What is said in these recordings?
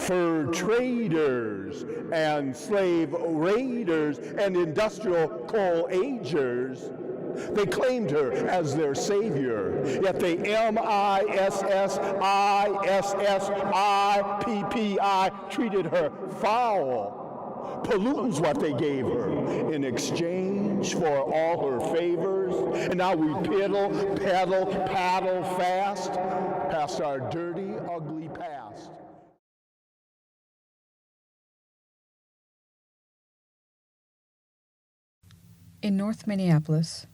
fur traders and slave raiders and industrial coal agers. They claimed her as their savior, yet they MISSISSIPPI treated her foul. Pollutants what they gave her in exchange for all her favors. And now we paddle fast past our dirty, ugly past. In North Minneapolis,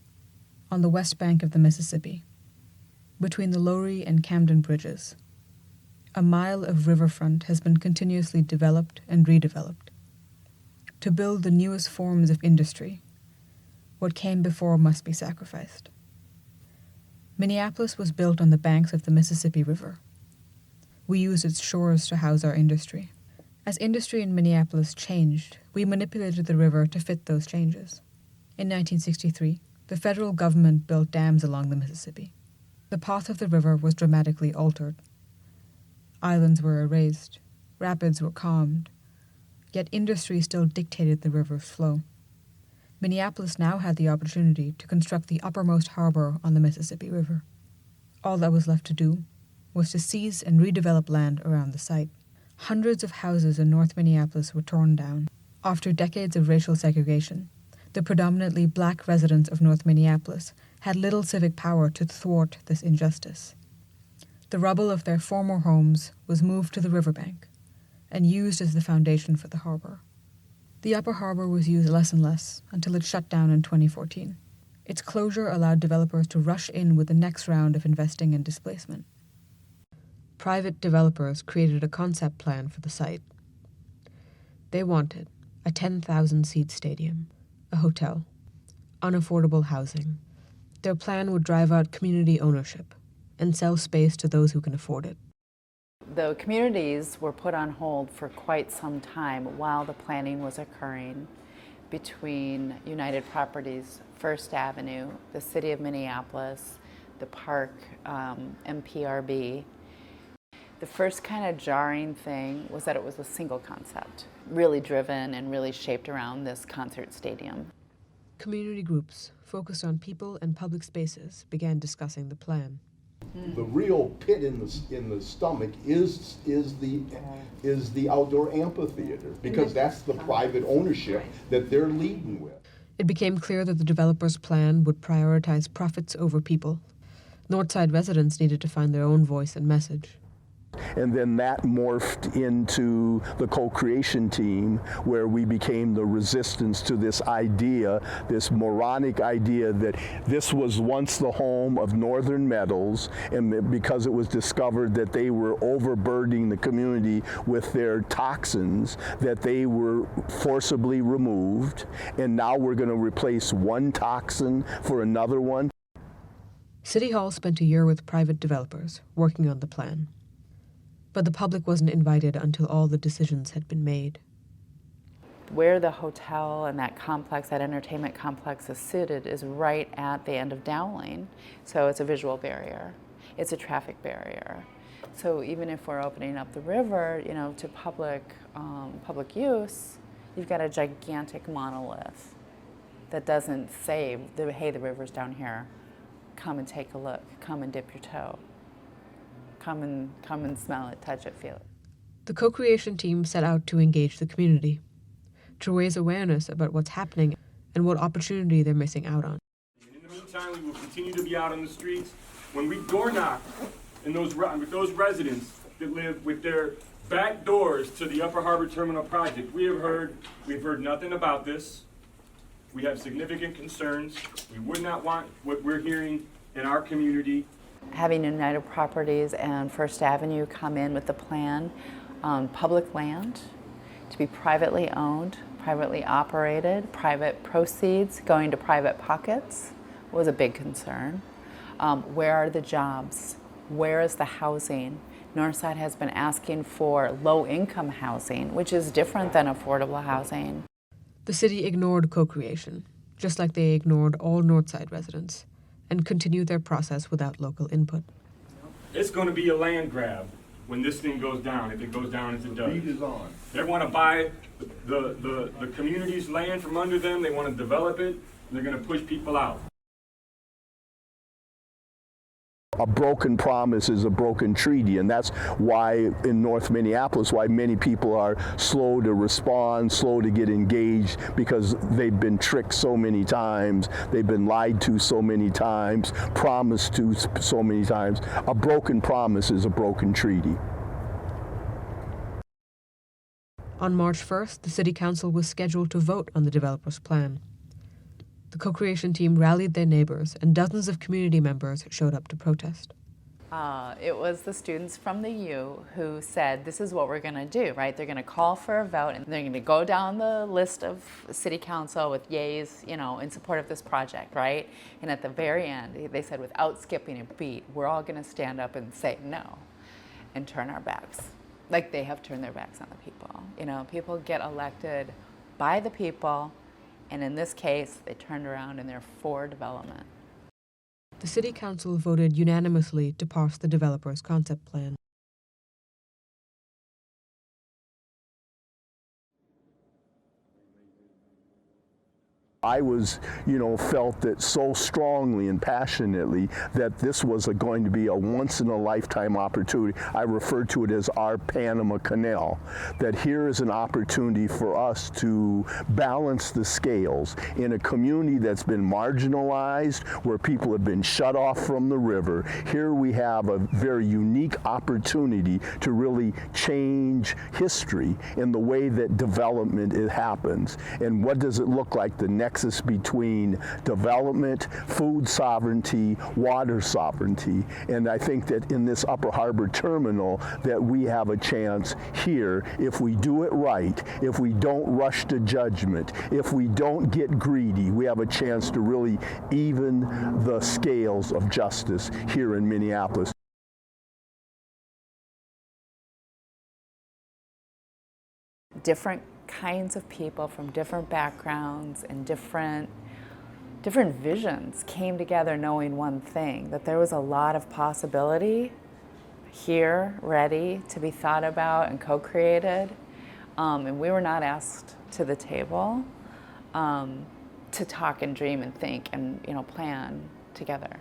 on the west bank of the Mississippi, between the Lowry and Camden bridges, a mile of riverfront has been continuously developed and redeveloped to build the newest forms of industry. What came before must be sacrificed. Minneapolis was built on the banks of the Mississippi River. We used its shores to house our industry. As industry in Minneapolis changed, we manipulated the river to fit those changes. In 1963, the federal government built dams along the Mississippi. The path of the river was dramatically altered. Islands were erased, rapids were calmed, yet industry still dictated the river's flow. Minneapolis now had the opportunity to construct the uppermost harbor on the Mississippi River. All that was left to do was to seize and redevelop land around the site. Hundreds of houses in North Minneapolis were torn down. After decades of racial segregation, the predominantly black residents of North Minneapolis had little civic power to thwart this injustice. The rubble of their former homes was moved to the riverbank and used as the foundation for the harbor. The upper harbor was used less and less until it shut down in 2014. Its closure allowed developers to rush in with the next round of investing and displacement. Private developers created a concept plan for the site. They wanted a 10,000-seat stadium, a hotel, unaffordable housing. Their plan would drive out community ownership and sell space to those who can afford it. The communities were put on hold for quite some time while the planning was occurring between United Properties, First Avenue, the City of Minneapolis, the park, MPRB. The first kind of jarring thing was that it was a single concept, really driven and really shaped around this concert stadium. Community groups focused on people and public spaces began discussing the plan. The real pit in the stomach is the outdoor amphitheater, because that's the private ownership that they're leading with. It became clear that the developer's plan would prioritize profits over people. Northside residents needed to find their own voice and message. And then that morphed into the co-creation team, where we became the resistance to this idea, this moronic idea that this was once the home of Northern Metals, and because it was discovered that they were overburdening the community with their toxins, that they were forcibly removed, and now we're going to replace one toxin for another one. City Hall spent a year with private developers working on the plan. But the public wasn't invited until all the decisions had been made. Where the hotel and that complex, that entertainment complex is situated is right at the end of Dowling. So it's a visual barrier. It's a traffic barrier. So even if we're opening up the river, to public use, you've got a gigantic monolith that doesn't say, hey, the river's down here. Come and take a look. Come and dip your toe. Come and smell it, touch it, feel it. The co-creation team set out to engage the community, to raise awareness about what's happening and what opportunity they're missing out on. In the meantime, we will continue to be out on the streets. When we door knock with those residents that live with their back doors to the Upper Harbor Terminal project, we've heard nothing about this. We have significant concerns. We would not want what we're hearing in our community. Having United Properties and First Avenue come in with the plan on public land to be privately owned, privately operated, private proceeds going to private pockets was a big concern. Where are the jobs? Where is the housing? Northside has been asking for low-income housing, which is different than affordable housing. The city ignored co-creation, just like they ignored all Northside residents, and continued their process without local input. It's going to be a land grab. when this thing goes down, if it goes down as it does. Beat is on. They want to buy the community's land from under them, they want to develop it, and they're going to push people out. A broken promise is a broken treaty, and that's why in North Minneapolis, why many people are slow to respond, slow to get engaged, because they've been tricked so many times, they've been lied to so many times, promised to so many times. A broken promise is a broken treaty. On March 1st, the City Council was scheduled to vote on the developer's plan. The co-creation team rallied their neighbors, and dozens of community members showed up to protest. It was the students from the U who said, this is what we're going to do, right? They're going to call for a vote, and they're going to go down the list of City Council with yays, in support of this project, right? And at the very end, they said, without skipping a beat, we're all going to stand up and say no and turn our backs. Like they have turned their backs on the people. People get elected by the people, and in this case, they turned around and they're for development. The City Council voted unanimously to pass the developer's concept plan. I was, felt that so strongly and passionately that this was going to be a once-in-a-lifetime opportunity. I refer to it as our Panama Canal, that here is an opportunity for us to balance the scales in a community that's been marginalized, where people have been shut off from the river. Here we have a very unique opportunity to really change history in the way that development happens. And what does it look like, the nexus between development, food sovereignty, water sovereignty. And I think that in this Upper Harbor Terminal that we have a chance here, if we do it right, if we don't rush to judgment, if we don't get greedy, we have a chance to really even the scales of justice here in Minneapolis. Different kinds of people from different backgrounds and different visions came together knowing one thing, that there was a lot of possibility here ready to be thought about and co-created, and we were not asked to the table to talk and dream and think and plan together.